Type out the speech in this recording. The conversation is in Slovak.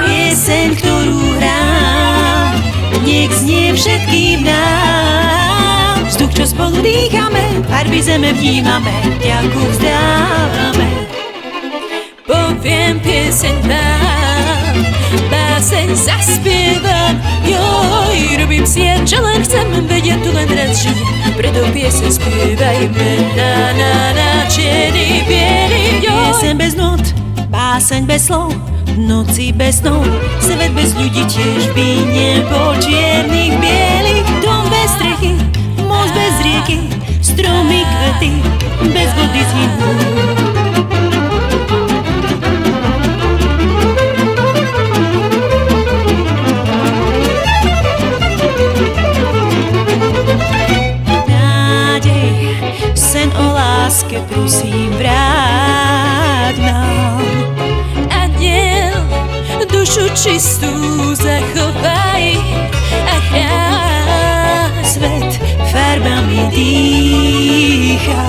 Pieseň, ktorú hrám, nech znie všetkým nám. Vzduch, čo spolu dýchame, farby zeme vnímame, vďaku vzdávame. Poviem pieseň vám, báseň zaspievam, joj, robím si ja, čo len chcem, veď ja tu len raz žijem, preto pieseň spievajme, na na na, čierny, biely, joj. Pieseň bez not, báseň bez slov, v noci bez snov, svet bez ľudí tiež by nebol. Čiernych, bielých, dom bez strechy, most bez rieky, stromy, kvety, bez vody zhynú. Sen o láske, prosím, vráť nám. Aniel, dušu čistú zachovaj a chráň. Svet farbami dýcha.